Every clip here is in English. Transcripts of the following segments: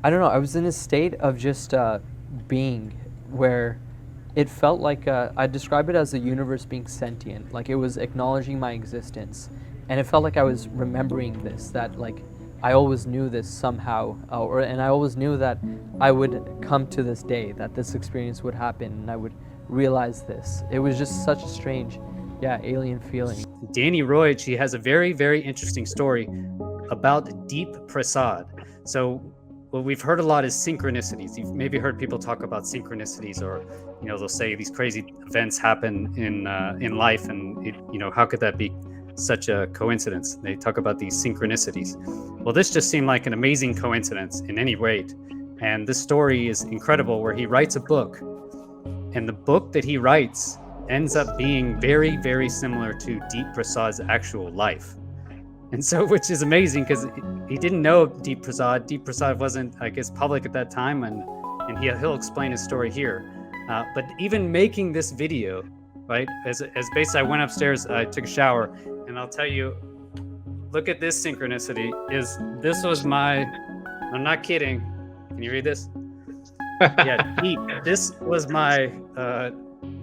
I don't know. I was in a state of just being, where it felt like I describe it as the universe being sentient. Like it was acknowledging my existence, and it felt like I was remembering this. That like I always knew this somehow, and I always knew that I would come to this day, that this experience would happen, and I would realize this. It was just such a strange, yeah, alien feeling. Dani Roig, she has a very, very interesting story about Deep Prasad. So what we've heard a lot is synchronicities. You've maybe heard people talk about synchronicities, or they'll say these crazy events happen in life, and how could that be such a coincidence? They talk about these synchronicities. Well, this just seemed like an amazing coincidence in any rate, and this story is incredible, where he writes a book, and the book that he writes ends up being very, very similar to Deep Prasad's actual life. And so, which is amazing, because he didn't know Deep Prasad. Deep Prasad wasn't, I guess, public at that time, and he'll explain his story here. But even making this video, right, as basically I went upstairs, I took a shower, and I'll tell you, look at this synchronicity. This was my, I'm not kidding. Can you read this? Yeah, Deep. This was my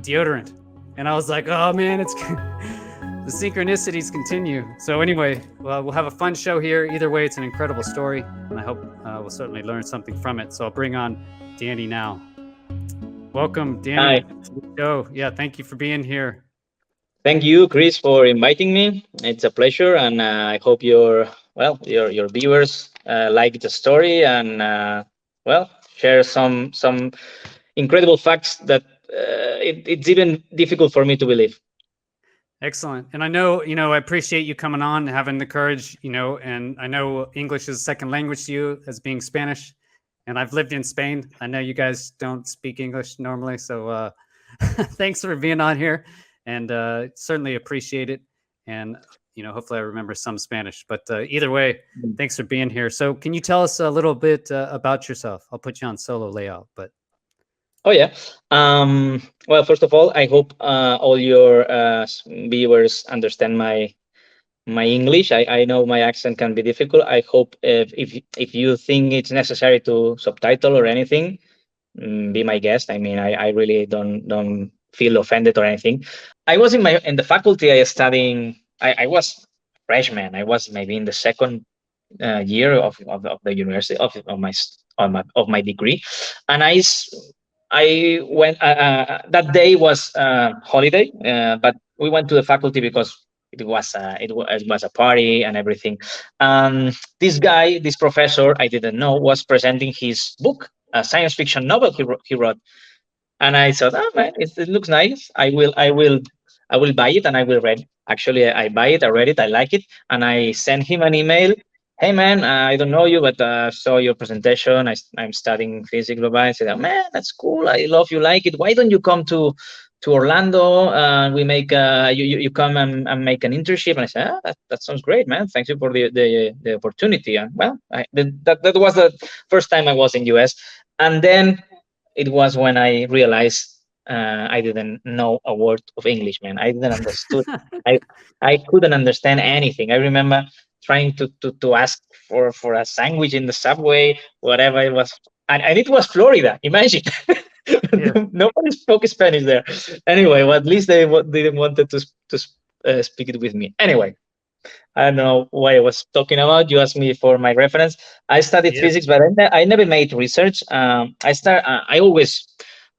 deodorant. And I was like, oh man, it's the synchronicities continue. So anyway, well, we'll have a fun show here. Either way, it's an incredible story, and I hope we'll certainly learn something from it. So I'll bring on Dani now. Welcome, Dani, to the show. Yeah, thank you for being here. Thank you, Chris, for inviting me. It's a pleasure, and I hope your viewers like the story, and share some incredible facts that it's even difficult for me to believe. Excellent. And I know, I appreciate you coming on, having the courage, and I know English is a second language to you, as being Spanish, and I've lived in Spain. I know you guys don't speak English normally, so thanks for being on here, and certainly appreciate it. And, hopefully I remember some Spanish, but either way, thanks for being here. So can you tell us a little bit about yourself? I'll put you on solo layout, but. Oh yeah. Well, first of all, I hope all your viewers understand my English. I know my accent can be difficult. I hope if you think it's necessary to subtitle or anything, be my guest. I mean, I really don't feel offended or anything. I was in the faculty. I studying. I was freshman. I was maybe in the second year of the university of my degree, and I went. That day was holiday, but we went to the faculty because it was a party and everything. This professor I didn't know was presenting his book, a science fiction novel he wrote, and I thought, oh man, it looks nice. I will buy it and I will read. Actually, I buy it, I read it, I like it, and I sent him an email. Hey man, I don't know you, but saw your presentation. I'm studying physics. I said, oh, man, that's cool. I love you like it. Why don't you come to Orlando? We make you come and make an internship. And I said, that sounds great, man. Thank you for the opportunity. And well, that was the first time I was in US, and then it was when I realized I didn't know a word of English, man. I didn't understood. I couldn't understand anything. I remember trying to ask for a sandwich in the subway, whatever it was, and it was Florida. Imagine, nobody spoke Spanish there. Anyway, well, at least they didn't wanted to speak it with me. Anyway, I don't know what I was talking about. You asked me for my reference. I studied physics, but I never made research. I always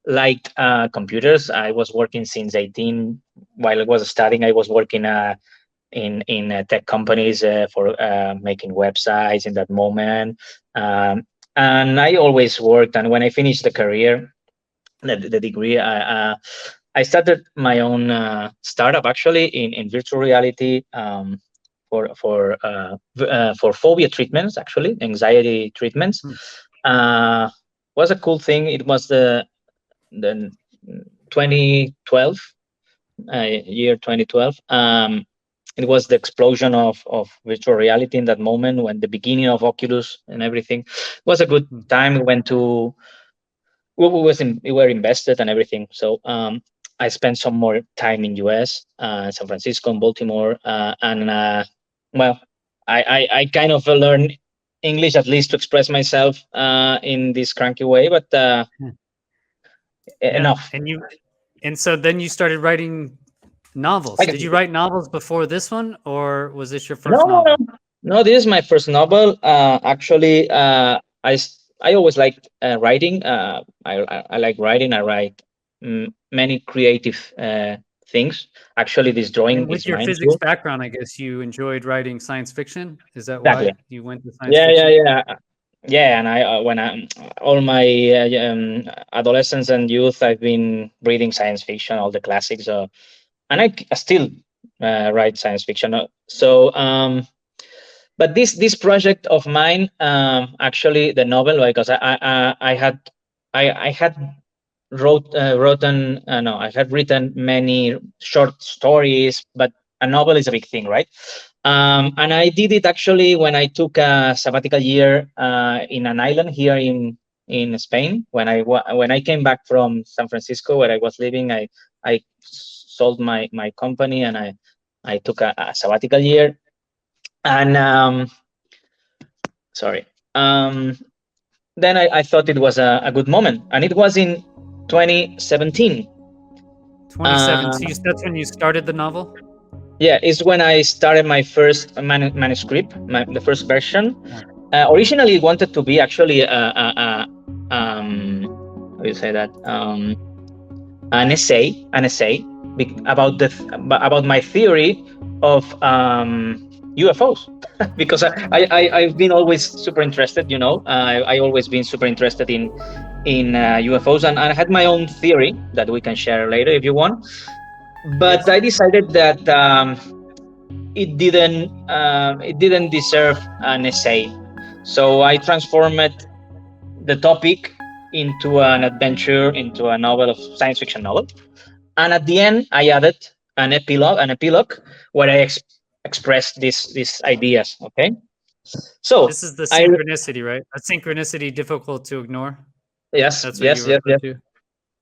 liked computers. I was working since 18. While I was studying, I was working in tech companies for making websites in that moment. And I always worked. And when I finished the career, the degree, I started my own startup actually in virtual reality for phobia treatments, actually anxiety treatments. Was a cool thing. It was the 2012 year 2012. It was the explosion of virtual reality in that moment, when the beginning of Oculus and everything. It was a good time. We went to, we were invested and everything. So I spent some more time in US, San Francisco and Baltimore. Well, I kind of learned English at least to express myself in this cranky way. But enough. And so then you started writing novels. I can Did you write novels before this one, or was this your first No, no, no, novel? no. This is my first novel. Actually, I always liked writing. I like writing. I write many creative things. Actually, this drawing And with is your mine physics too. background, I guess you enjoyed writing science fiction. Is that Exactly. why you went to science Yeah, yeah, fiction? yeah, yeah. And I, when I, all my adolescence and youth, I've been reading science fiction, all the classics. And I still write science fiction. But this project of mine, actually, the novel, because I had I had written many short stories, but a novel is a big thing, right? And I did it actually when I took a sabbatical year in an island here in Spain. When I came back from San Francisco, where I was living, I sold my company, and I took a sabbatical year. And sorry. Then I thought it was a good moment, and it was in 2017. 27. So that's when you started the novel? Yeah, it's when I started my first manuscript, the first version. Originally, it wanted to be actually how do you say that? An essay about my theory of UFOs, because I've been always super interested. I always been super interested in UFOs, and I had my own theory that we can share later if you want. But Yes. I decided that it didn't deserve an essay, so I transformed the topic into an adventure, into a novel of science fiction novel. And at the end, I added an epilogue where I expressed these ideas. Okay, so This is the I synchronicity, right? A synchronicity difficult to ignore. yes, That's what you yes, yes, refer yes. to.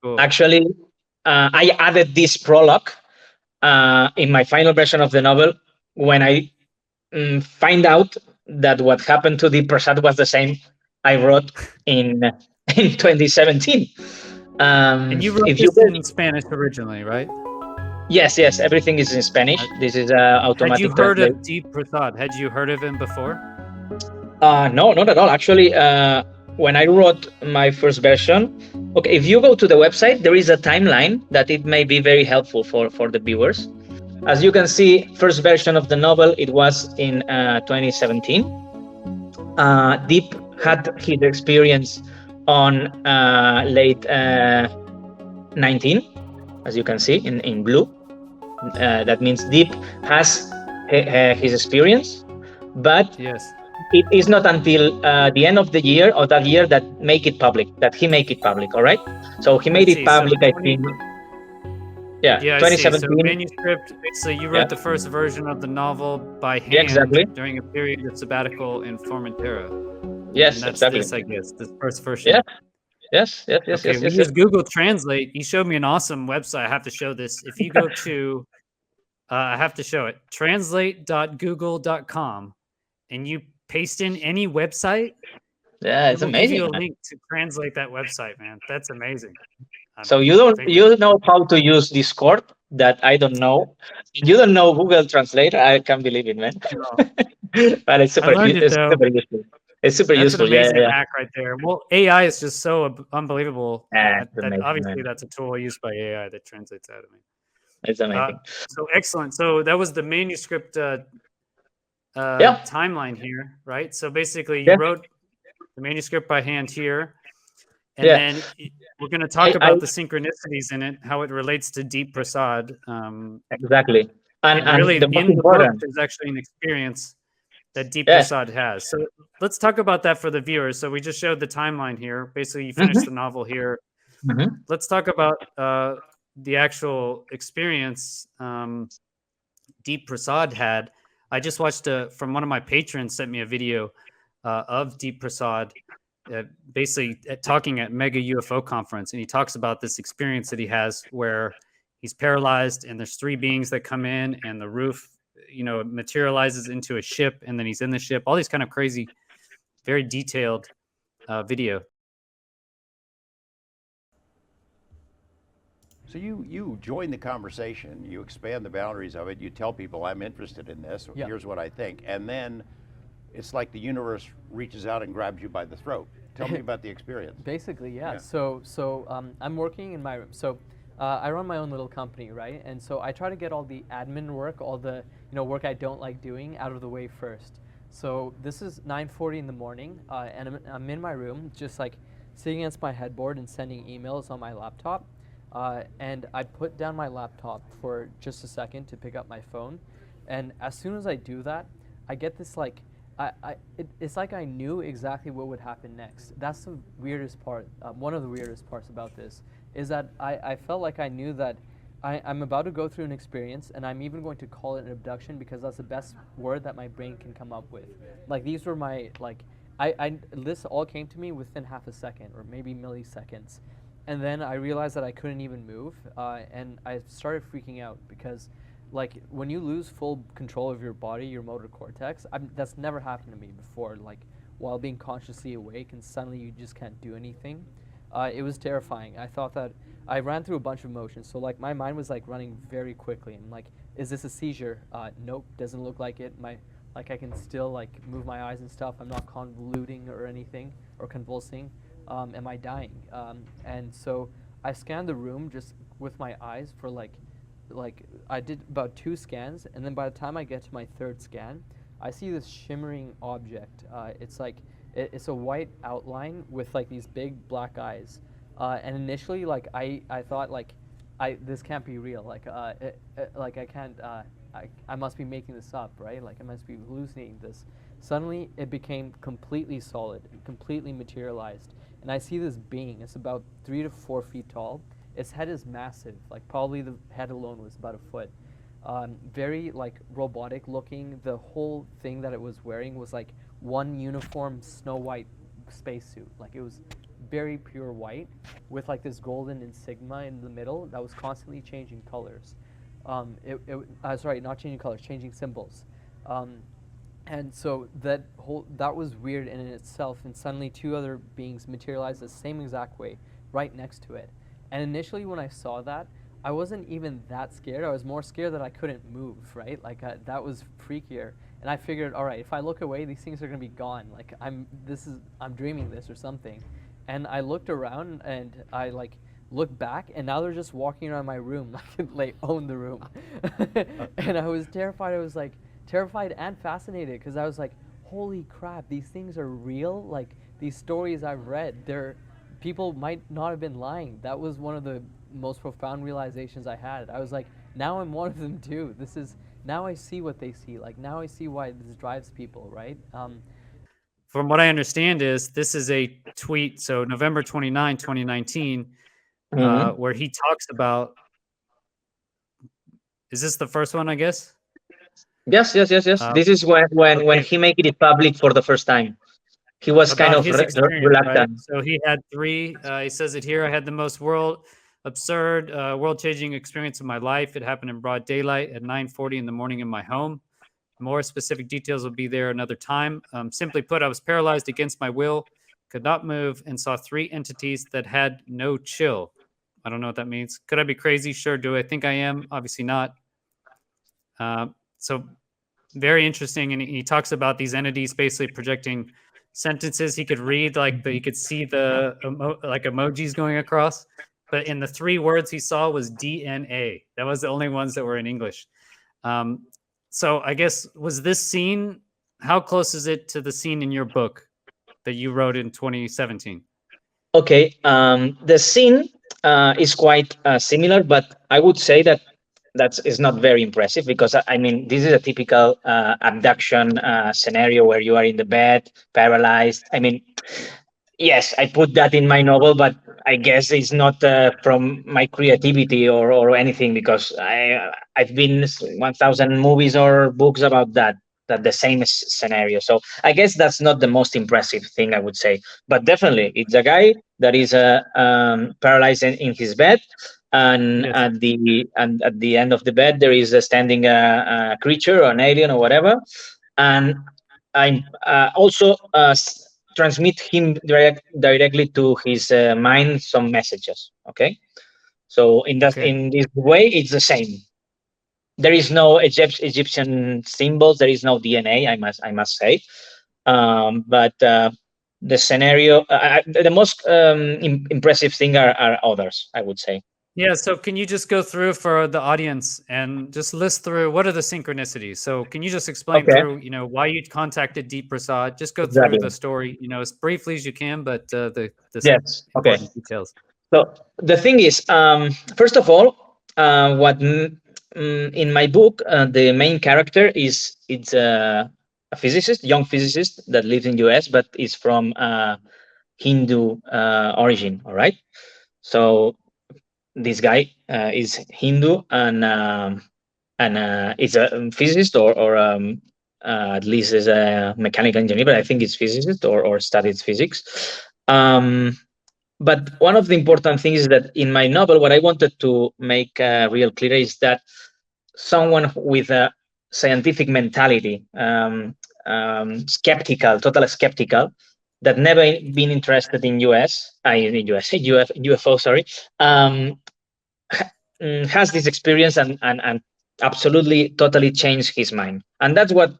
Cool. Actually, I added this prologue in my final version of the novel when I find out that what happened to Deep Prasad was the same I wrote in in 2017. And you wrote If you this in Spanish originally, right? Yes, everything is in Spanish. This is Had you automatic heard translate. of Deep Prasad? Had you heard of him before? No, not at all. Actually, when I wrote my first version, okay, if you go to the website, there is a timeline that it may be very helpful for the viewers. As you can see, first version of the novel, it was in 2017. Deep had his experience on late 19, as you can see in blue. That means Deep has his experience, but Yes. it is not until the end of the year or that year that he make it public. All right, so he made Let's it see. So public, I think. yeah, I see. So 2017. manuscript. So you Yeah, wrote the first version of the novel by yeah, hand exactly. during a period of sabbatical in Formentera. Yes, And that's exactly. this, I guess, this first Yeah, version. yes, yes, yes, Okay, yes, we yes, yes. use Google Translate. You showed me an awesome website. I have to show this. If you go to, I have to show it, translate.google.com, and you paste in any website, Yeah, it it's will give amazing, you a man. link to translate that website, man. That's amazing. So Thank you. you know how to use Discord that I don't know. You don't know Google Translate. I can't believe it, man. No, But it's I learned it it's though. super useful. It's super That's an useful. Yeah, amazing yeah, hack right there. Well, AI is just so unbelievable. yeah. It's That amazing, obviously man. that's a tool used by AI that translates out of me. It's amazing. So excellent. So that was the manuscript Yeah, timeline here, right? So basically, you yeah, wrote the manuscript by hand here, and yeah. then we're going to talk I about the synchronicities in it, how it relates to Deep Prasad. exactly. And And really, the most in the book, important. there's actually an experience that Deep Yes. Prasad has. So let's talk about that for the viewers. So we just showed the timeline here. Basically, you finished Mm-hmm, the novel here. mm-hmm. Let's talk about the actual experience Deep Prasad had. I just watched from one of my patrons sent me a video of Deep Prasad basically talking at Mega UFO conference, and he talks about this experience that he has where he's paralyzed and there's three beings that come in and the roof materializes into a ship, and then he's in the ship, all these kind of crazy very detailed video. So you join the conversation, you expand the boundaries of it, you tell people I'm interested in this, Yeah. here's what I think, and then it's like the universe reaches out and grabs you by the throat. Tell me about the experience. Basically, yeah. Yeah. So I'm working in my room. So I run my own little company, right? And so I try to get all the admin work, all the work I don't like doing, out of the way first. So this is 9:40 in the morning, and I'm in my room, just like sitting against my headboard and sending emails on my laptop. And I put down my laptop for just a second to pick up my phone, and as soon as I do that, I get this like it's like I knew exactly what would happen next. That's the weirdest part. One of the weirdest parts about this is that I felt like I knew that I'm about to go through an experience, and I'm even going to call it an abduction because that's the best word that my brain can come up with. Like these were my this all came to me within half a second or maybe milliseconds, and then I realized that I couldn't even move, and I started freaking out because like when you lose full control of your body, your motor cortex, that's never happened to me before. Like while being consciously awake and suddenly you just can't do anything. It was terrifying. I thought that I ran through a bunch of motions. So like my mind was like running very quickly. I'm like, is this a seizure? Nope, doesn't look like it. I can still like move my eyes and stuff. I'm not convoluting or anything or convulsing. Am I dying? And so I scanned the room just with my eyes for like I did about 2 scans, and then by the time I get to my 3rd scan, I see this shimmering object. It's like it's a white outline with like these big black eyes. And initially, like I thought like this can't be real. Like I can't. I must be making this up, right? Like I must be hallucinating this. Suddenly, it became completely solid, completely materialized, and I see this being. It's about 3 to 4 feet tall. Its head is massive, like probably the head alone was about a foot. Very like robotic looking. The whole thing that it was wearing was like one uniform Snow White spacesuit. Like it was very pure white with like this golden insignia in the middle that was constantly changing colors. Sorry, not changing colors, changing symbols. And so that was weird in itself. And suddenly 2 other beings materialized the same exact way, right next to it. And initially when I saw that, I wasn't even that scared. I was more scared that I couldn't move, right? Like that was freakier. And I figured, all right, if I look away, these things are gonna be gone. Like I'm dreaming this or something. And I looked around and I like looked back, and now they're just walking around my room like they own the room. And I was terrified. I was like terrified and fascinated because I was like, holy crap, these things are real. Like these stories I've read, people might not have been lying. That was one of the most profound realizations I had. I was like, now I'm one of them too. Now I see what they see. Like now I see why this drives people, right? From what I understand is this is a tweet, so November 29, 2019, where he talks about, is this the first one, I guess? Yes. This is when Okay. he made it public for the first time. He was kind About of his experience, right? reluctant. So he had 3, he says it here, I had the most absurd, world-changing experience of my life. It happened in broad daylight at 9:40 in the morning in my home. More specific details will be there another time. Simply put, I was paralyzed against my will, could not move, and saw 3 entities that had no chill. I don't know what that means. Could I be crazy? Sure. Do I think I am? Obviously not. So very interesting. And he talks about these entities basically projecting sentences he could read, like he could see the like emojis going across. But in the 3 words he saw was DNA. That was the only ones that were in English. So I guess, was this scene, how close is it to the scene in your book that you wrote in 2017? Okay, the scene is quite similar, but I would say that is not very impressive because I mean this is a typical abduction scenario where you are in the bed, paralyzed. I mean, yes, I put that in my novel, but I guess it's not from my creativity or anything because I've been 1,000 movies or books about that the same scenario. So I guess that's not the most impressive thing I would say, but definitely it's a guy that is paralyzed in his bed, and Yes. at the end of the bed there is a standing creature or an alien or whatever, and I'm also transmit him directly to his mind some messages. Okay, so in this way, it's the same. There is no Egyptian symbols. There is no DNA. I must say, but the scenario, the most impressive thing are others, I would say. Yeah, so can you just go through for the audience and just list through what are the synchronicities? So can you just explain through, why you contacted Deep Prasad? Just go through the story, as briefly as you can, but the important details. So the thing is, first of all, what in my book, the main character it's a physicist, young physicist that lives in US, but is from Hindu origin. All right, so this guy is Hindu and is a physicist or at least is a mechanical engineer, but I think it's physicist or studies physics. But one of the important things is that in my novel, what I wanted to make real clear is that someone with a scientific mentality, skeptical, totally skeptical, that never been interested in UFO, sorry, has this experience and absolutely totally changed his mind. And that's what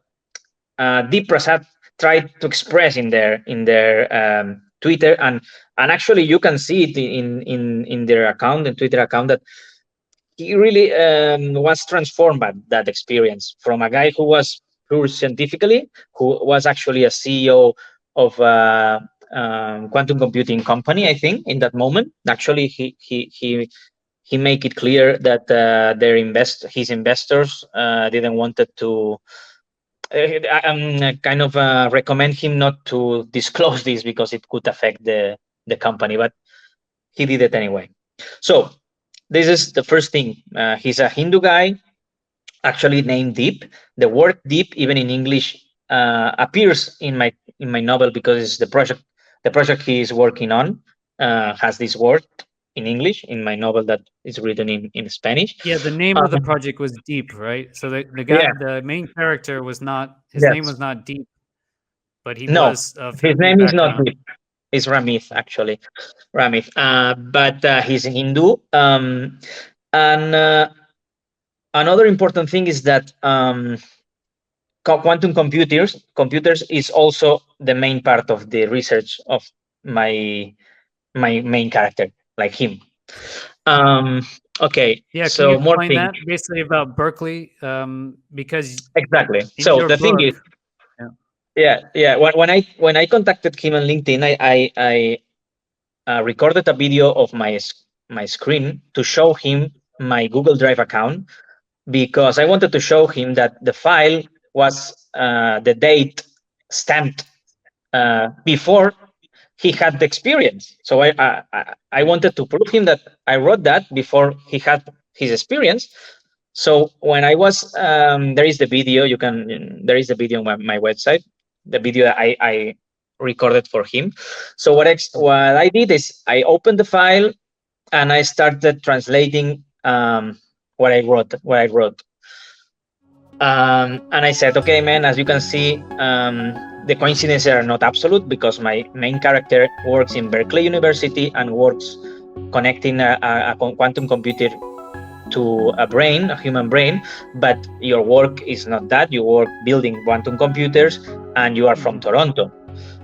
Deep Prasad tried to express in their Twitter, and actually you can see it in their account, the Twitter account, that he really was transformed by that experience from a guy who was pure scientifically, who was actually a CEO of a quantum computing company, I think, in that moment. Actually, he make it clear that his investors didn't wanted to kind of recommend him not to disclose this because it could affect the company, but he did it anyway. So this is the first thing. He's a Hindu guy, actually named Deep. The word Deep, even in English, appears in my novel because it's the project he is working on has this word in English in my novel that is written in Spanish. Yeah, the name of the project was Deep, right? So the guy, the main character was not, his name was not Deep, but he was of his name is not Deep. It's Ramith, actually. Ramith. But he's Hindu. And another important thing is that quantum computers is also the main part of the research of my main character, like him. Okay. Yeah. Can so you more explain that basically about Berkeley? Because exactly. So the thing is, when I contacted him on LinkedIn, I recorded a video of my screen to show him my Google Drive account, because I wanted to show him that the file was the date stamped before he had the experience. So I wanted to prove him that I wrote that before he had his experience. So when I was there is the video, there is the video on my website, the video that I recorded for him. So what I did is I opened the file and I started translating what I wrote. And I said, okay, man, as you can see, the coincidences are not absolute because my main character works in Berkeley University and works connecting a quantum computer to a human brain, but your work is not that. You work building quantum computers and you are from Toronto.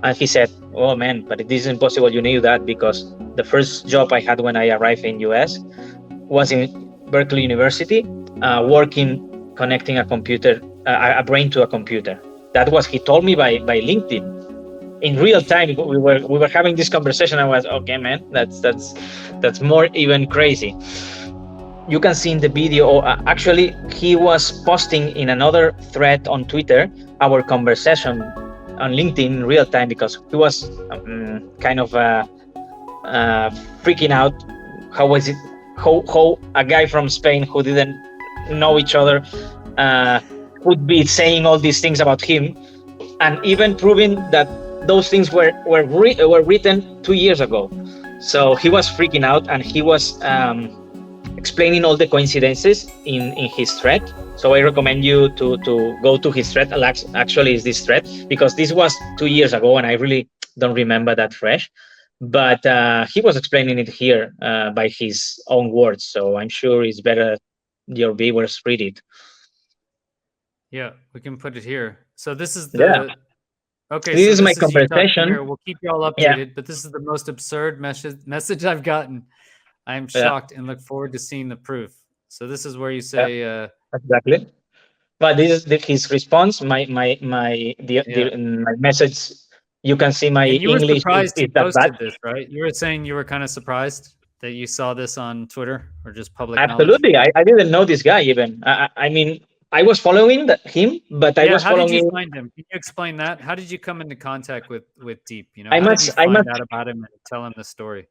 And he said, oh man, but it is impossible you knew that, because the first job I had when I arrived in US was in Berkeley University, working, connecting a brain to a computer. That was, he told me by LinkedIn. In real time, we were having this conversation. I was, okay, man, that's more even crazy. You can see in the video, actually, he was posting in another thread on Twitter our conversation on LinkedIn in real time, because he was kind of freaking out. How was it? How a guy from Spain who didn't know each other would be saying all these things about him, and even proving that those things were written 2 years ago. So he was freaking out, and he was explaining all the coincidences in his thread. So I recommend you to go to his thread. Actually, is this thread, because this was 2 years ago, and I really don't remember that fresh. But he was explaining it here by his own words, so I'm sure it's better your viewers read it. Yeah, we can put it here. So this is Yeah. the okay. This So is my this is you talking conversation. here. We'll keep you all Yeah. updated. But this is the most absurd message I've gotten. I am Yeah. shocked and look forward to seeing the proof. So this is where you say, Exactly. But this is his response. My message. You can see my and you were English surprised he is that bad. posted this, right? You were saying you were kind of surprised that you saw this on Twitter or just public knowledge. Absolutely. I didn't know this guy even. I mean, I was following him, but I was how following. Did you find him? Can you explain that? How did you come into contact with Deep? You know, I how must- did you I find must- out about him and tell him the story?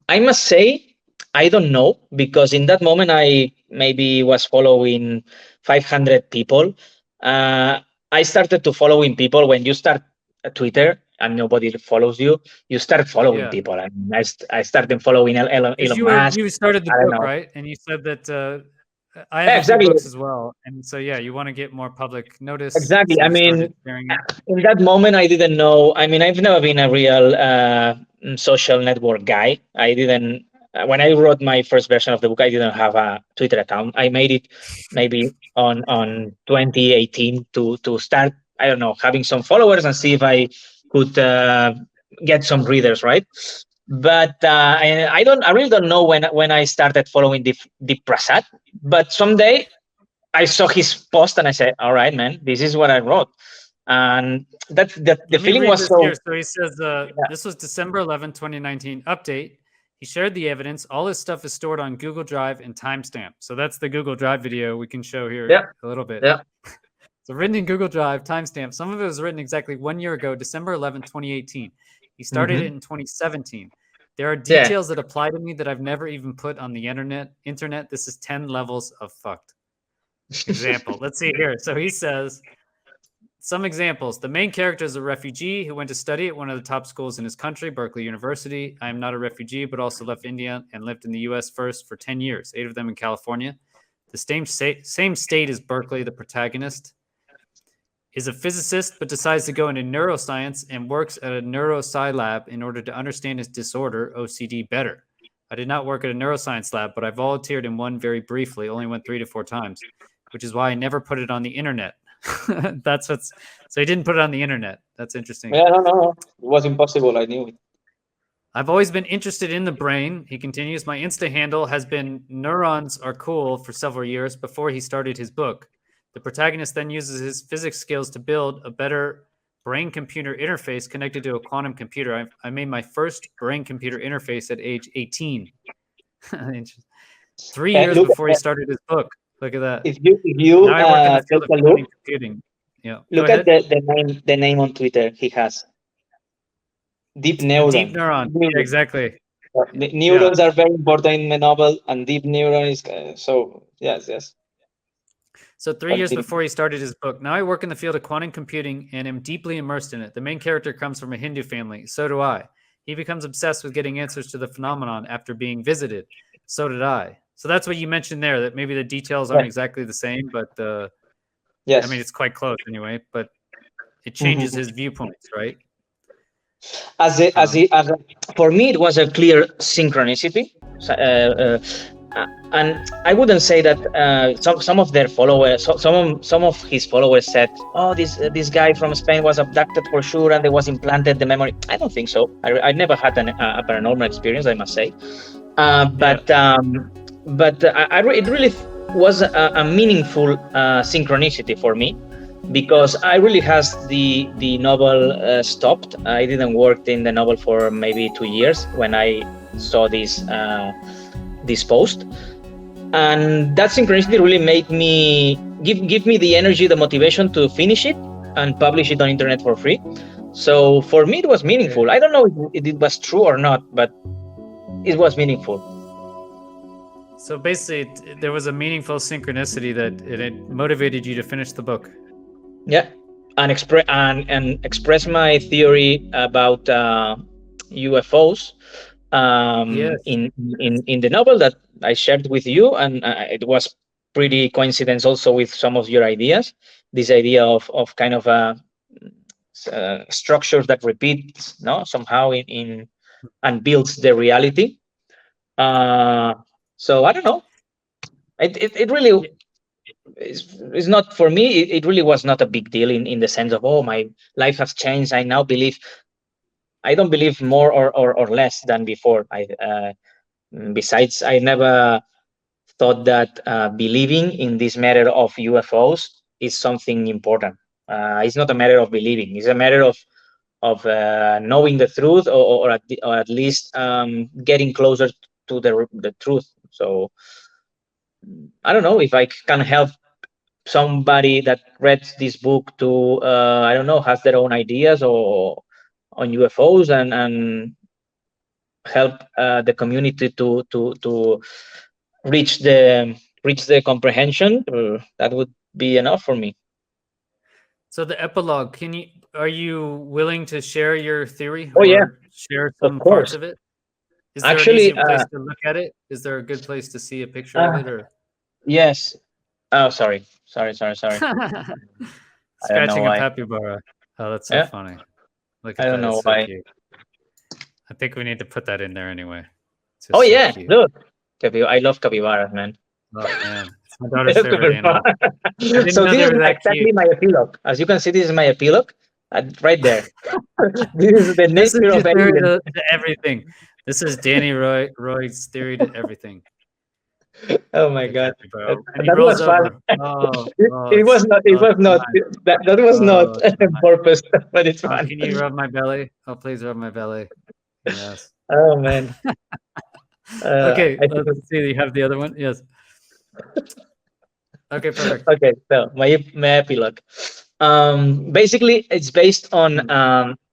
I must say, I don't know, because in that moment I maybe was following 500 people. I started to following people when you start a Twitter and nobody follows you. You start following Yeah. people. I mean, I started following Elon Musk. You started the I don't book, know. right? And you said that I Yeah, have a exactly. few books as well, and so yeah, you want to get more public notice. Exactly. So I you mean, started sharing it. in that moment, I didn't know. I mean, I've never been a real social network guy. I didn't. When I wrote my first version of the book, I didn't have a Twitter account. I made it maybe on 2018 to start. I don't know, having some followers and see if I could get some readers, right? But I don't. I really don't know when I started following Deep Prasad. But someday I saw his post and I said, "All right, man, this is what I wrote," and the Let me feeling read was this so. here. So he says, this was December 11, 2019. Update. He shared the evidence. All his stuff is stored on Google Drive and timestamp. So that's the Google Drive video we can show here a little bit. Yeah. So written in Google Drive, timestamp. Some of it was written exactly 1 year ago, December 11, 2018. He started it in 2017. There are details that apply to me that I've never even put on the internet. This is 10 levels of fucked. Example. Let's see here. So he says, some examples. The main character is a refugee who went to study at one of the top schools in his country, Berkeley University. I am not a refugee, but also left India and lived in the U.S. first for 10 years, 8 of them in California. The same state as Berkeley, the protagonist, is a physicist, but decides to go into neuroscience and works at a neurosci lab in order to understand his disorder, OCD, better. I did not work at a neuroscience lab, but I volunteered in one very briefly, only went 3 to 4 times, which is why I never put it on the internet. So he didn't put it on the internet. That's interesting. Yeah, no, it was impossible. I knew it. I've always been interested in the brain. He continues, my Insta handle has been neurons are cool for several years before he started his book. The protagonist then uses his physics skills to build a better brain-computer interface connected to a quantum computer. I made my first brain-computer interface at age 18. 3 years before he started his book. Look at that. If you now I work in the field of take a quantum look, computing. Yeah. look at the name on Twitter he has. Deep neuron. Deep neuron. Yeah, exactly. The neurons are very important in the novel, and deep neuron is so yes. So 3 years before he started his book. Now I work in the field of quantum computing and am deeply immersed in it. The main character comes from a Hindu family. So do I. He becomes obsessed with getting answers to the phenomenon after being visited. So did I. So that's what you mentioned there, that maybe the details aren't exactly the same, but yes. I mean, it's quite close anyway, but it changes his viewpoints, right? For me, it was a clear synchronicity. And I wouldn't say that some of their followers, some of his followers said, "Oh, this guy from Spain was abducted for sure, and they was implanted the memory." I don't think so. I never had a paranormal experience, I must say. It really was a meaningful synchronicity for me, because I really has the novel stopped. I didn't work in the novel for maybe 2 years when I saw this post, and that synchronicity really made me give me the energy, the motivation to finish it and publish it on internet for free. So for me, it was meaningful. I don't know if it was true or not, but it was meaningful. So basically, there was a meaningful synchronicity that it motivated you to finish the book. Yeah, and express my theory about UFOs in the novel that I shared with you, and it was pretty coincidence also with some of your ideas. This idea of kind of a structures that repeat, no, somehow in and builds the reality. So I don't know. It really is not for me. It really was not a big deal in the sense of, oh, my life has changed. I now believe. I don't believe more or less than before. Besides, I never thought that believing in this matter of UFOs is something important. It's not a matter of believing. It's a matter of knowing the truth, or at least getting closer to the truth. So I don't know if I can help somebody that read this book to I don't know, has their own ideas or on UFOs, and help the community to reach the comprehension. That would be enough for me. So the epilogue, are you willing to share your theory Oh yeah, or share of some parts course. of it? Is there an Actually, easier place to look at it? Is there a good place to see a picture of it, or yes. Oh, sorry. I don't know scratching a why. capybara? Oh, that's so Yeah, funny. Look I at don't that. know It's so why. cute. I think we need to put that in there anyway. It's just Oh so yeah, cute. look, I love capybaras, man. Oh man, it's my daughter's favorite animal. I didn't So know this they is were that exactly cute. my epilogue. As you can see, this is my epilogue, right there. This is the This is nature your of theory aliens. to everything. This is Dani Roig's theory to everything. Oh my The god, capybara, and he that rolls was fun. over. Oh, It it's was not. It was not. nice. That was not Oh, it's so on nice. purpose, but it's Oh, fun. can you rub my belly? Oh, please rub my belly. Yes. Oh man. Okay, I let's think. see. You have the other one? Yes. Okay, perfect. Okay, so my epilogue. Basically, it's based on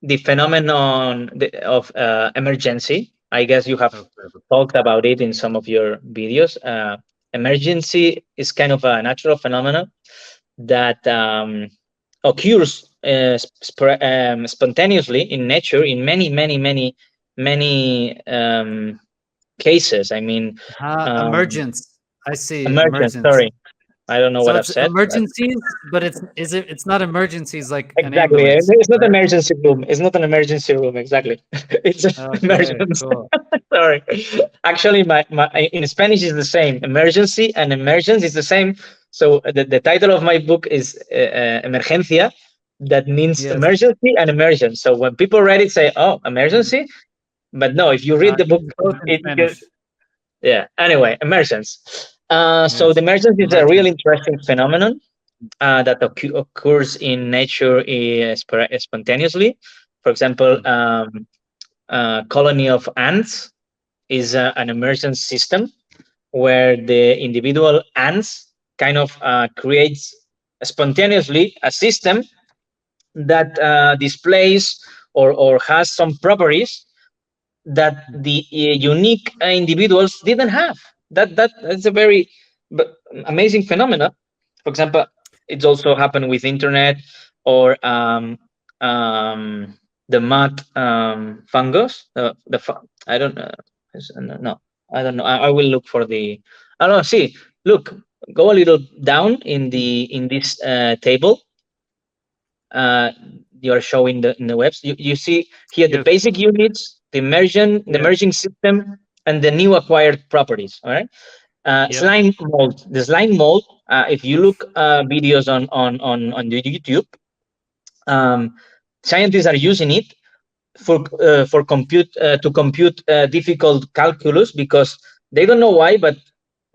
the phenomenon of emergency. I guess you have Oh, perfect. talked about it in some of your videos. Emergency is kind of a natural phenomenon that occurs spontaneously in nature in many cases. I mean, Emergence. I see. emergent. Emergence. Sorry, I don't know So what I've it's said. emergencies, but it's not emergencies like an Exactly. ambulance, It's not an right? emergency room. It's not an emergency room. Exactly. It's an Okay, emergency. cool. Sorry. Actually, my in Spanish is the same. Emergency and emergence is the same. So the title of my book is Emergencia. That means Yes. emergency and emergence. So when people read it, say, "Oh, emergency," but no, if you read the book, It's both in it Spanish. yeah. Anyway, emergence. So the Yes. emergence is a real Emergence. interesting phenomenon that occurs in nature spontaneously. For example, colony of ants is an emergent system where the individual ants kind of creates spontaneously a system that displays or has some properties that the unique individuals didn't have. That's a very amazing phenomena. For example, it's also happened with internet or the mud fungus. I don't know. No, I don't know. I will look for the. I don't know. See, look, go a little down in this table. Uh, you are showing in the webs. You see here the Yes. basic units, the Yes. emerging system, and the new acquired properties. All right. Yep. Slime mold. The slime mold. If you look videos on the YouTube, scientists are using it for compute to compute difficult calculus because they don't know why, but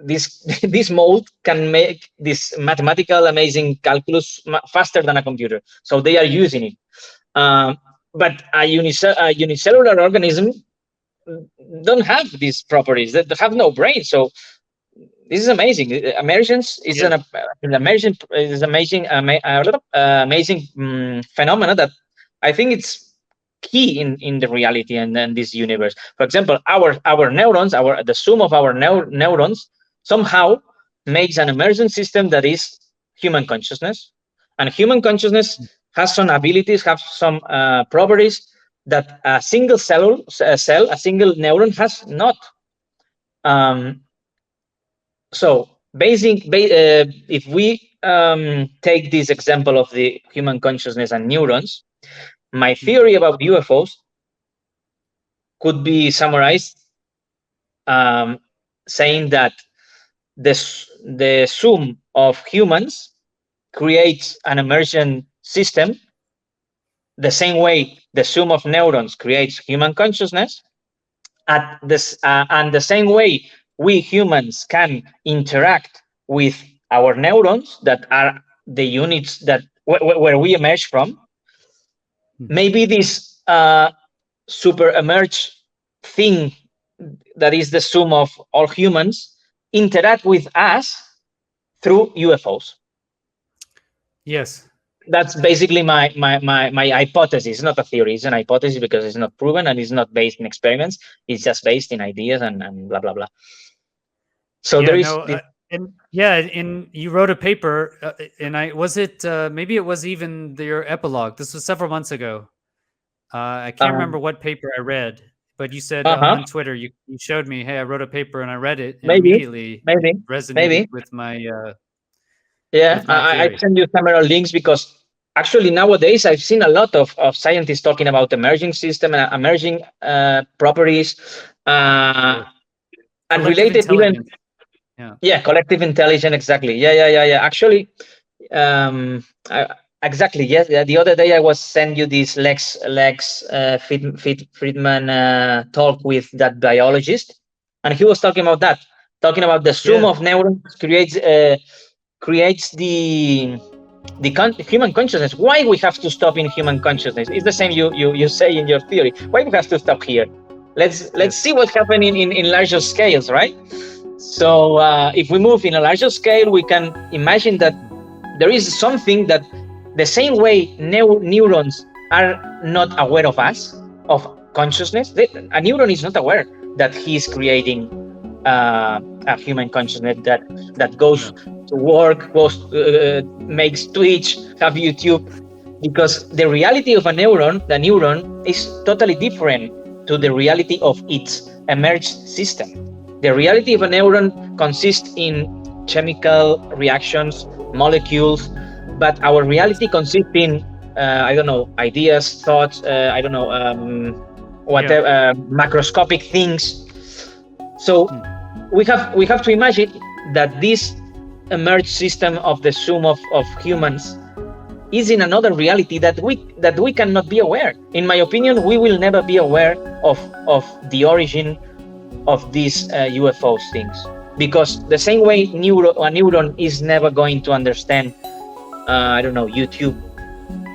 this this mold can make this mathematical amazing calculus faster than a computer. So they are using it. But a unicellular organism don't have these properties. They have no brain. So this is amazing. Emergence is Yes. amazing phenomena that I think it's key in the reality and this universe. For example, our neurons, the sum of our neurons somehow makes an emergent system that is human consciousness, and human consciousness has some abilities, have some properties that a single a single neuron has not. Um, so if we take this example of the human consciousness and neurons, My theory about UFOs could be summarized saying that the sum of humans creates an emergent system, the same way the sum of neurons creates human consciousness, and the same way we humans can interact with our neurons, that are the units that where we emerge from. Maybe this super emerge thing that is the sum of all humans interact with us through UFOs. Yes. That's basically my hypothesis. It's not a theory, it's an hypothesis because it's not proven and it's not based in experiments. It's just based in ideas and blah blah blah. So there is and you wrote a paper, and maybe it was even your epilogue. This was several months ago. I can't remember what paper I read, but you said on Twitter, you showed me, hey, I wrote a paper and I read it, and immediately resonated with my I send you several links because actually nowadays I've seen a lot of scientists talking about emerging system and emerging properties and related even collective intelligence. Exactly. Actually, exactly. Yes. The other day I was sending you this Lex Friedman talk with that biologist, and he was talking about the sum of neurons creates the human consciousness. Why we have to stop in human consciousness? It's the same you say in your theory. Why we have to stop here? Let's see what's happening in larger scales, right? So if we move in a larger scale, we can imagine that there is something that the same way neurons are not aware of us, of consciousness. A neuron is not aware that he is creating a human consciousness that goes to work, makes Twitch, have YouTube, because the reality of the neuron is totally different to the reality of its emerged system. The reality of a neuron consists in chemical reactions, molecules, but our reality consists in ideas, thoughts, macroscopic things. So we have to imagine that this emerged system of the sum of humans is in another reality that we cannot be aware. In my opinion, we will never be aware of the origin of these UFOs things, because the same way a neuron is never going to understand YouTube,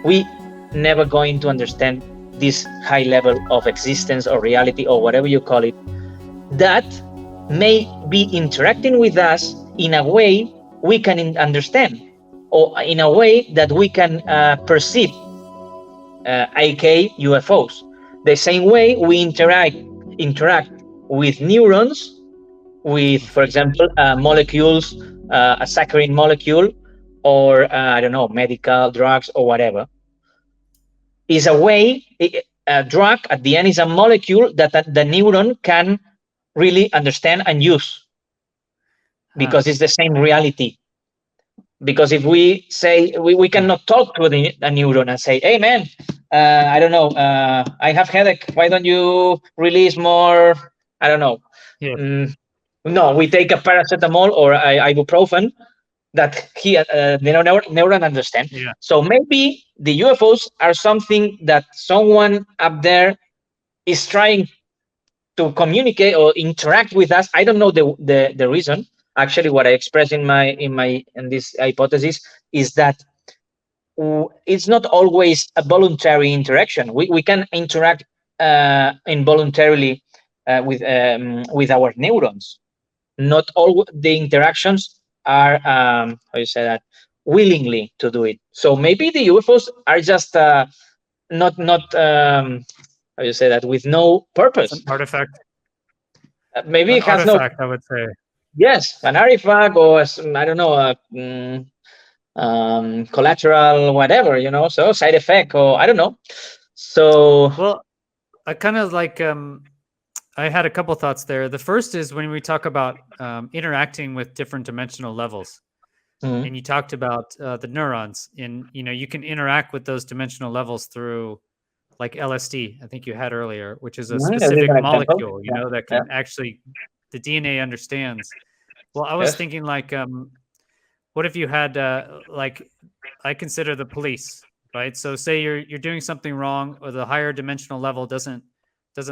we never going to understand this high level of existence or reality or whatever you call it, that may be interacting with us in a way we can understand, or in a way that we can perceive, aka UFOs. The same way we interact with neurons, with, for example, molecules, a saccharine molecule, or medical drugs or whatever, is a way. A drug at the end is a molecule that the neuron can really understand and use, because it's the same reality. Because if we say we cannot talk to a neuron and say, hey man, I have headache, why don't you release more, no, we take a paracetamol or ibuprofen that the neuron understand. So maybe the UFOs are something that someone up there is trying to communicate or interact with us. I don't know the reason. Actually, what I express in this hypothesis is that it's not always a voluntary interaction. We can interact involuntarily with our neurons. Not all the interactions are willingly to do it. So maybe the UFOs are just not with no purpose. An artifact. Maybe it has artifact, I would say. Yes, an artifact, or collateral, whatever, so side effect, or I don't know. So well, I kind of like I had a couple thoughts there. The first is when we talk about interacting with different dimensional levels. Mhm. and you talked about the neurons, and you can interact with those dimensional levels through like LSD, I think you had earlier, which is a Mhm, that is specific an example. molecule, Yeah, that yeah, can actually the DNA understands. Well, I was yes. thinking like, what if you had like, I consider the police, right? So say you're doing something wrong, or the higher dimensional level doesn't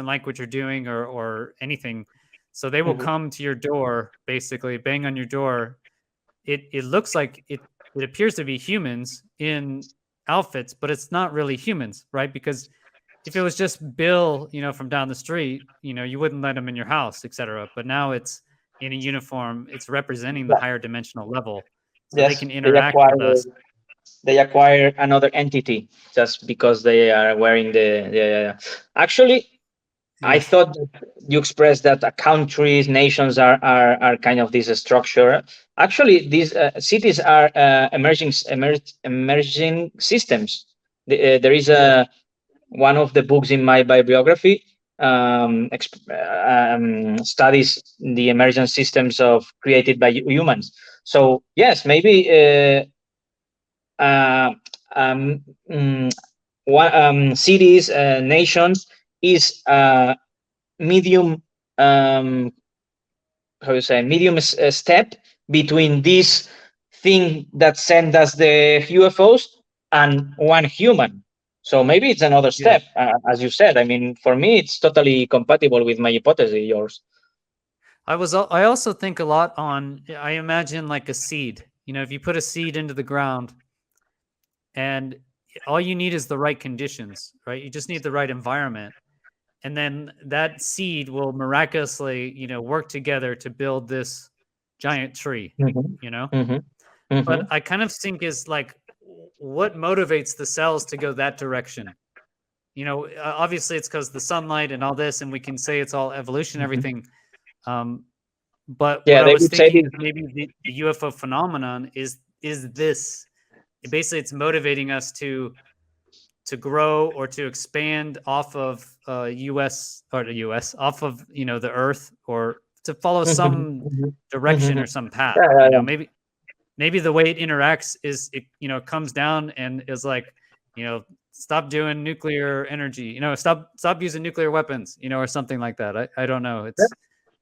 like what you're doing, or anything. So they will Mhm. come to your door, basically bang on your door. It looks like it appears to be humans in outfits, but it's not really humans, right? Because if it was just Bill, from down the street, you wouldn't let him in your house, etc. But now it's in a uniform, it's representing the Yeah. higher dimensional level. So they Yes, can interact with us. they acquire another entity just because they are wearing the actually I Yeah. thought that you expressed that countries, nations are kind of this structure. Actually, these cities are emerging systems. There is Yeah. one of the books in my bibliography studies the emergent systems of created by humans. So yes, maybe uh, um, mm, cities, nations is medium how you say medium step between this thing that send us the UFOs and one human. So maybe it's another Yeah. step, as you said. I mean, for me, it's totally compatible with my hypothesis. Yours. I also think a lot on, I imagine like a seed. If you put a seed into the ground, and all you need is the right conditions, right? You just need the right environment. And then that seed will miraculously, work together to build this giant tree, Hmm. you know? Hmm. Hmm. But I kind of think is like, what motivates the cells to go that direction? Obviously it's because the sunlight and all this, and we can say it's all evolution, Hmm. everything. Um, but what Yeah, I they was would say thinking this. is maybe the UFO phenomenon is this. Basically, it's motivating us to grow or to expand off of US, or the US, off of the Earth, or to follow Mhm, some mhm, direction mhm. or some path. Yeah, yeah, yeah. Maybe the way it interacts is it comes down and is like, stop doing nuclear energy, stop using nuclear weapons, or something like that. I don't know. Yeah, It's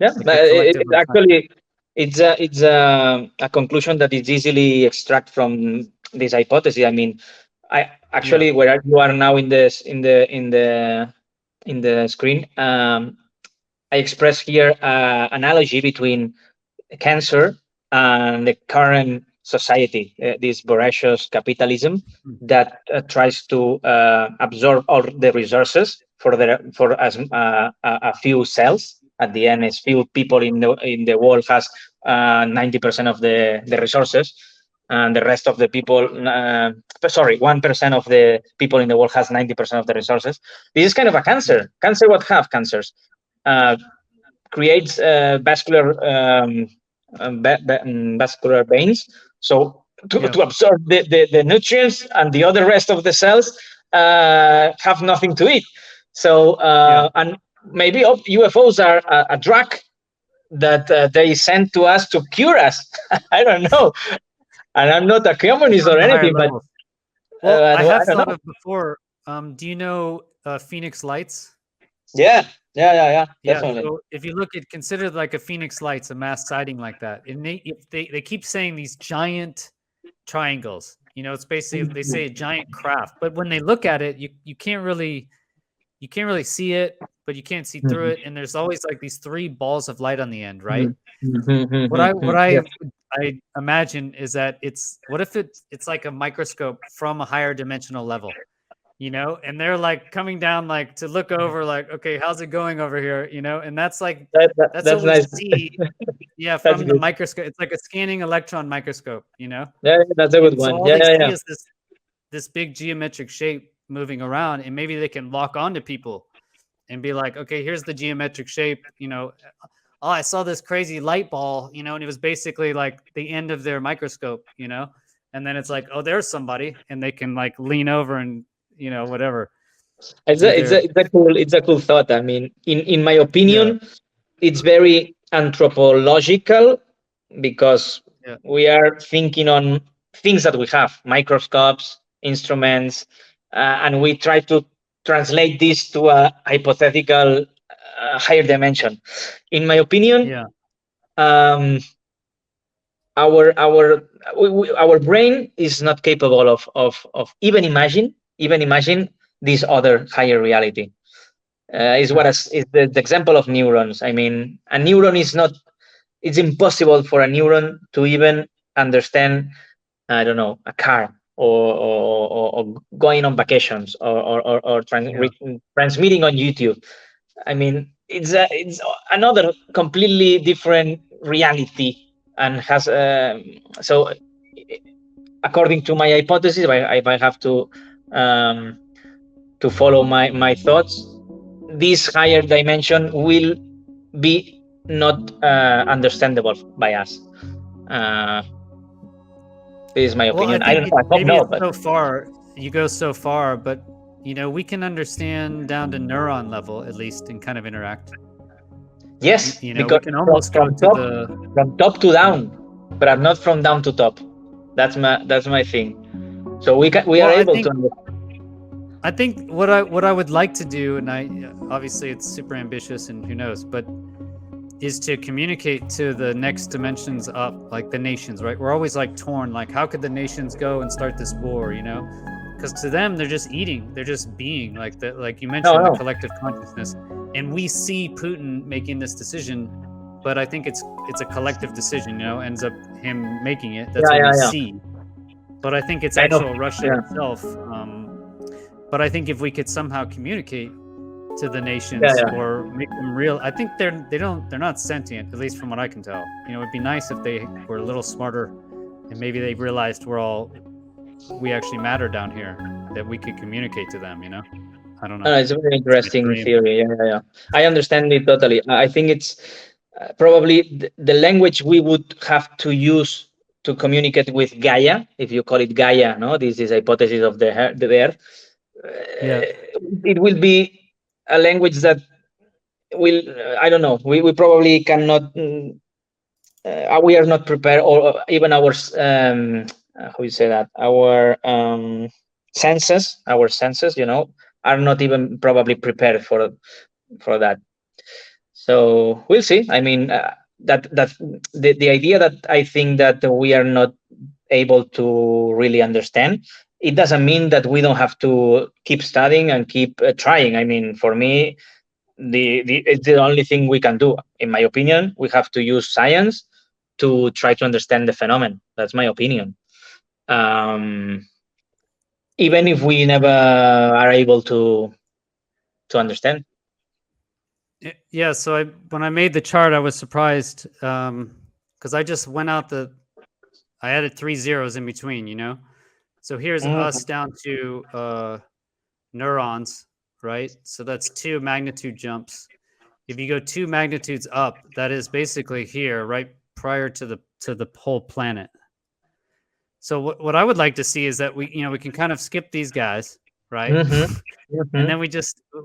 yeah. like But a collective it's of actually it's a conclusion that is easily extract from this hypothesis. I mean, I yeah. actually where you are now in this in the screen, I express here analogy between cancer and the current society, this voracious capitalism Mm. that tries to absorb all the resources for as a few cells. At the end, as few people in the world has 90% of the resources, and the rest of the people, sorry, 1% of the people in the world has 90% of the resources. This is kind of a Yeah. cancer. Cancer, what have cancers? Uh, Creates vascular vascular veins. So Yeah. to absorb the nutrients, and the other rest of the cells have nothing to eat. So Yeah. and maybe UFOs are a drug that they send to us to cure us. I don't know, and I'm not a communist From or the higher anything, but levels. Well, I I have don't thought know. of before. Do you know Phoenix Lights? Yeah, yeah, yeah, yeah, Yeah. definitely. So if you look at, consider like a Phoenix Lights, a mass sighting like that, and they keep saying these giant triangles. It's basically, they say a giant craft, but when they look at it, you can't really see it, but you can't see through it, and there's always like these three balls of light on the end, right? What Yeah. I imagine is that what if it's like a microscope from a higher dimensional level, and they're like coming down like to look over, like, okay, how's it going over here, and that's like, that's what That's we nice. see. Yeah, That's from the good. microscope, it's like a scanning electron microscope. Yeah, yeah, that's a good And so one. all Yeah, they yeah, see yeah. is this big geometric shape moving around, and maybe they can lock onto people and be like, okay, here's the geometric shape. Oh, I saw this crazy light ball, and it was basically like the end of their microscope. And then it's like, oh, there's somebody, and they can like lean over and whatever, It's do a their it's a cool thought. I mean, in my yeah. opinion, it's very anthropological because Yeah. We are thinking on things that we have, microscopes, instruments, and we try to translate this to a hypothetical higher dimension. In my opinion, Yeah. um, our brain is not capable of even imagine this other higher reality. Is what is the example of neurons. I mean, a neuron is not. It's impossible for a neuron to even understand, I don't know, a car, or going on vacations, Yeah. transmitting on YouTube. I mean, it's another completely different reality, and has so according to my hypothesis, if I have um, to follow my thoughts, this higher dimension will be not understandable by us. Uh, this is my Well, I opinion. I think don't know. I hope maybe no, it's but so far. You go so far, but we can understand down to neuron level at least and kind of interact. yes, We because can almost go to the. from top to Yeah. down, but not from down to top. That's my thing. So we Well, are I able think to understand. I think what I would like to do, and obviously it's super ambitious, and who knows, but is to communicate to the next dimensions up, like the nations, right? We're always like torn, like how could the nations go and start this war, Because to them they're just eating, they're just being, like you No, mentioned, the no. collective consciousness, and we see Putin making this decision, but I think it's a collective decision, ends up him making it. That's Yeah, what we yeah, yeah. see, but I think it's Kind of. actual Russia Yeah, itself. But I think if we could somehow communicate to the yeah, nations yeah. or make them real, I think they're not sentient, at least from what I can tell. It'd be nice if they were a little smarter, and maybe they realized we actually matter down here, that we could communicate to them. I don't No, know. no, it's a very It's my interesting dream. theory. Yeah, yeah, yeah. I understand it totally. I think it's probably the language we would have to use to communicate with Gaia, if you call it Gaia. No, this is hypothesis of the Earth. Yeah. It will be a language that will. I don't know. We probably cannot. We are not prepared, or even how you say that, our senses, are not even probably prepared for that. So we'll see. I mean, that the idea that I think that we are not able to really understand, it doesn't mean that we don't have to keep studying and keep trying. I mean, for me, it's the only thing we can do. In my opinion, we have to use science to try to understand the phenomenon. That's my opinion. Um, Even if we never are able to understand. Yeah. So when I made the chart, I was surprised, because I just went out I added 3 zeros in between. So here's us Mhm. down to neurons, right? So that's 2 magnitude jumps. If you go 2 magnitudes up, that is basically here, right prior to the whole planet. So what I would like to see is that we can kind of skip these guys, right? Mhm. And Mhm. then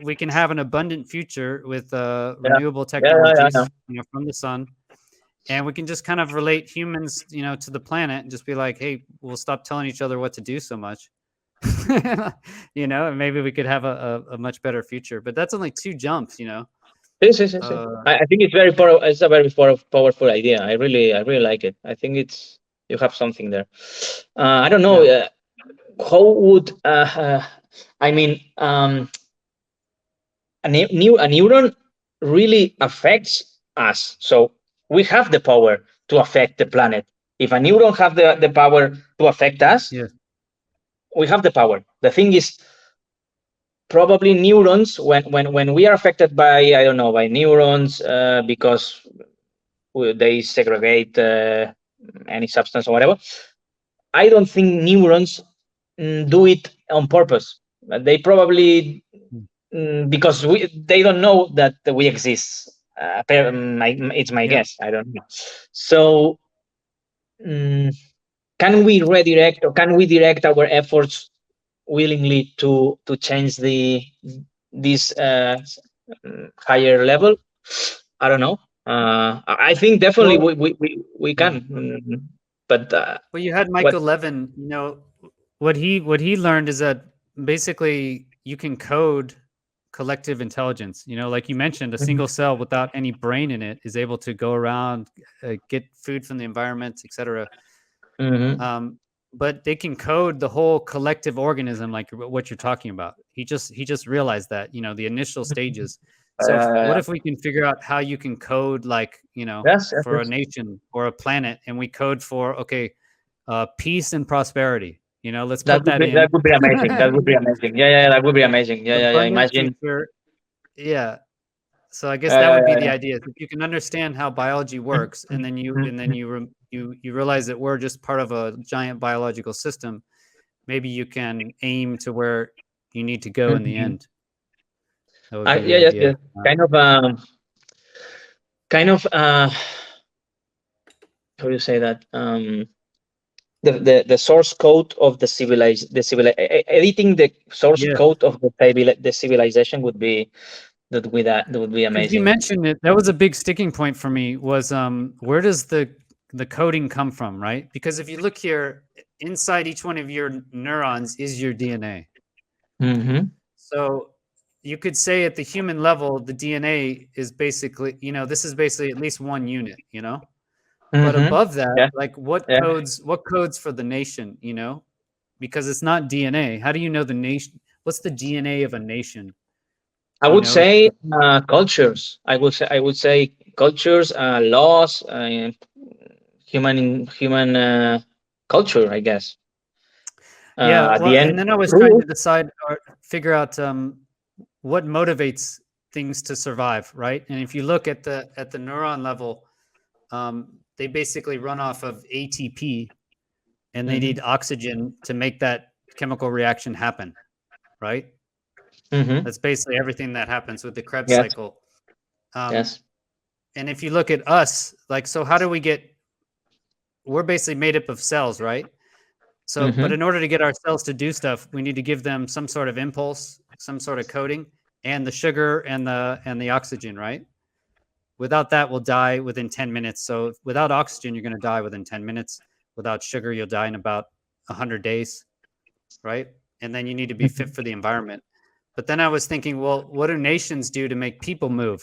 we can have an abundant future with Yeah. renewable Yeah. Yeah. Yeah. Yeah. technologies, from the sun, and we can just kind of relate humans, to the planet, and just be like, hey, we'll stop telling each other what to do so much. And maybe we could have a much better future. But that's only 2 jumps. Yes, yes, yes, yes. Uh, I think it's a very powerful idea. I really like it. I think you have something there. I don't know. yeah, How would I mean, a neuron really affects us. So we have the power to affect the planet. If a neuron have the power to affect us, yeah, we have the power. The thing is, probably neurons, when we are affected by, I don't know, by neurons, because they segregate any substance or whatever, I don't think neurons do it on purpose. They probably, because they don't know that we exist. It's my yeah. guess. I don't know. So, mm, can we redirect, or can we direct our efforts willingly to change this higher level? I don't know. I think definitely Well, we yeah. can. But Well, you had what? Michael Levin. You know, what he learned is that basically you can code collective intelligence. You know, like you mentioned, a single cell without any brain in it is able to go around, get food from the environment, etc. Mm-hmm. But they can code the whole collective organism, like what you're talking about. He just realized that, you know, the initial stages. So what if we can figure out how you can code, like, you know, Yes, yes, for a yes. nation or a planet, and we code for, okay, peace and prosperity. You know, let's That put would that be that in. would be amazing. That would be amazing. Yeah, yeah, that would be amazing. Yeah, yeah, yeah. Abundant Imagine. future. Yeah. So I guess Yeah, that yeah, would be yeah, the yeah. idea. If you can understand how biology works, and then Mhm. you realize that we're just part of a giant biological system, maybe you can aim to where you need to go in the Mhm. end. That would be the Yeah, yes, yes. idea. Kind of, kind of. How do you say that? The source code of editing the source Yeah, code of the civilization would be that would be because you amazing. mentioned it, that was a big sticking point for me. Was where does the coding come from, right? Because if you look here, inside each one of your neurons is your DNA. Mm-hmm. So you could say at the human level, the DNA is basically, you know, this is basically at least one unit, you know. But Mm-hmm. above that, Yeah, like yeah. what codes for the nation, you know? Because it's not DNA. How do you know the nation? What's the DNA of a nation? I You would know, say cultures. I would say cultures, laws, human culture. I guess. yeah. At Well, the and end, then I was trying rules. to decide or figure out what motivates things to survive, right? And if you look at the neuron level, they basically run off of ATP, and they Mm-hmm. need oxygen to make that chemical reaction happen, right? Mm-hmm. That's basically everything that happens with the Krebs Yes. cycle. Um, Yes. and if you look at us, like, so how do we get? We're basically made up of cells, right? So, but Mm-hmm. in order to get our cells to do stuff, we need to give them some sort of impulse, some sort of coding, and the sugar and the oxygen, right? Without that, we'll die within 10 minutes. So without oxygen, you're going to die within 10 minutes. Without sugar, you'll die in about 100 days, right? And then you need to be fit for the environment. But then I was thinking, well, what do nations do to make people move,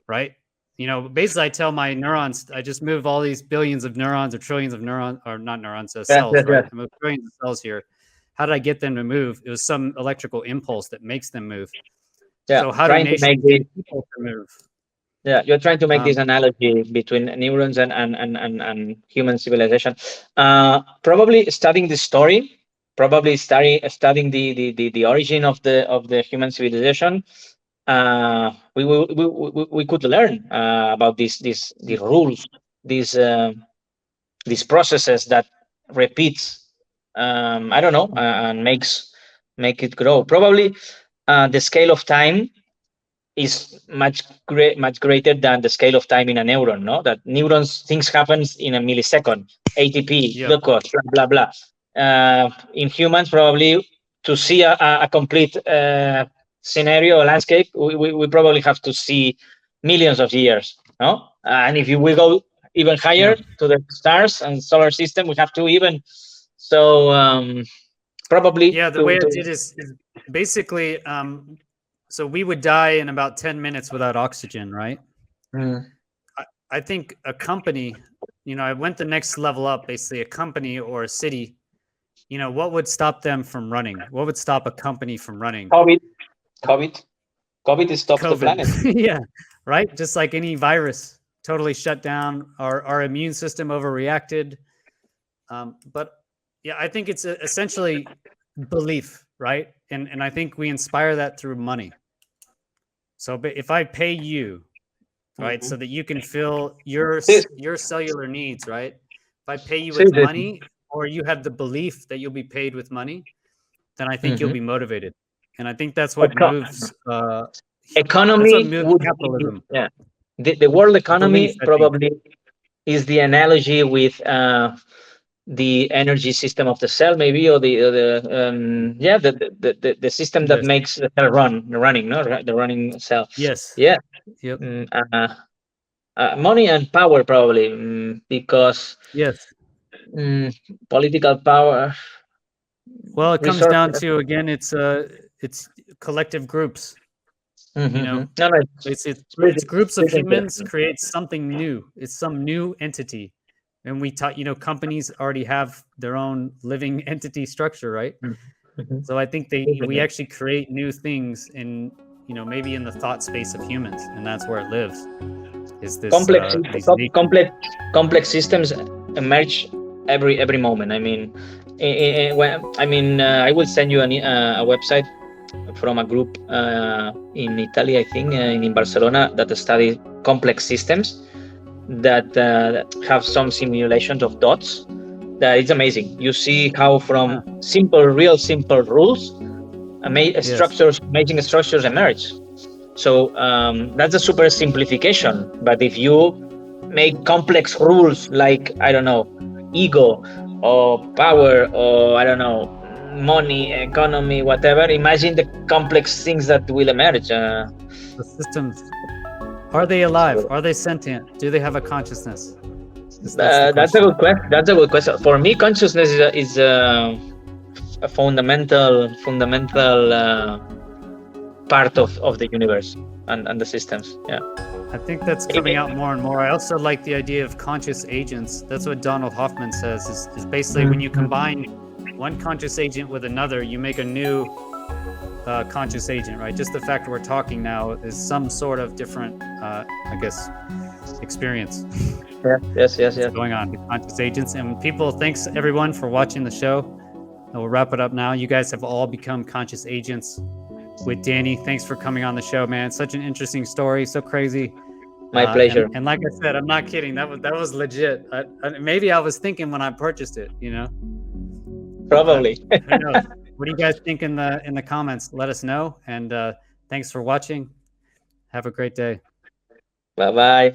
right? You know, basically, I tell my neurons, I just move all these billions of neurons or trillions of neurons, or not neurons, Yes. cells, Yes. right? Yes. I move trillions of cells here. How did I get them to move? It was some electrical impulse that makes them move. Yeah. So how do Trying to make nations get this. people to move? Yeah, you're trying to make this Um, analogy between neurons and human civilization. Probably studying the story, probably studying the origin of the human civilization. We could learn about these rules, these these processes that repeats. I don't know, and make it grow. Probably the scale of time is much greater than the scale of time in a neuron. No, that neurons things happens in a millisecond. ATP, yeah, glucose, blah blah blah. In humans, probably to see a complete scenario, a landscape, we probably have to see millions of years. No, and if we go even yeah. higher to the stars and solar system, we have to even so probably Yeah, the way I did is basically, so we would die in about 10 minutes without oxygen, right? Mm, I think a company, you know, I went the next level up, basically a company or a city, you know, what would stop them from running? What would stop a company from running? COVID, COVID, COVID stops the COVID. planet. Yeah, right? Just like any virus, totally shut down. Our immune system overreacted. But yeah, I think it's essentially belief, right? And I think we inspire that through money. So if I pay you, right, so Mhm. that you can fill Sí, your cellular needs, right? If I pay you sí, with sí, sí. money, or you have the belief that you'll be paid with money, then I think you'll Mhm. be motivated. And I think that's what Eco- moves. That's what Economy moves would be, capitalism. yeah. The world Belief, economy I think. probably is the analogy with the energy system of the cell, maybe, or yeah, the system that Yes. makes the cell running, no, the running cell. Yes. Yeah. Yep. Mm, money and power probably, because Yes. Political power. Well, it comes Resource. down to, again, it's collective groups. You know, No, no, it's groups of pretty humans interesting. create something new. It's some new entity, and we taught, you know, companies already have their own living entity structure, right? Mhm. So I think we actually create new things in, you know, maybe in the thought space of humans, and that's where it lives. Is this these complex systems emerge every moment. I mean, I will send you a website from a group in Italy, I think, in Barcelona, that study complex systems that have some simulations of dots. That it's amazing. You see how from real simple rules, amazing structures emerge. So that's a super simplification. But if you make complex rules like, I don't know, ego or power or, I don't know, money, economy, whatever, imagine the complex things that will emerge. the systems. Are they alive? Are they sentient? Do they have a consciousness? That's a good question. That's a good question. For me, consciousness is a fundamental part of the universe and the systems. Yeah. I think that's coming out more and more. I also like the idea of conscious agents. That's what Donald Hoffman says, is basically when you combine one conscious agent with another, you make a new conscious agent, right? Just the fact that we're talking now is some sort of different, I guess, experience. Yes. Going on with conscious agents. And people, thanks everyone for watching the show. And we'll wrap it up now. You guys have all become conscious agents with Dani. Thanks for coming on the show, man. Such an interesting story, so crazy. My pleasure. And like I said, I'm not kidding. That was legit. Maybe I was thinking when I purchased it, you know. Probably. Who knows? What do you guys think in the comments? Let us know. And thanks for watching. Have a great day. Bye-bye.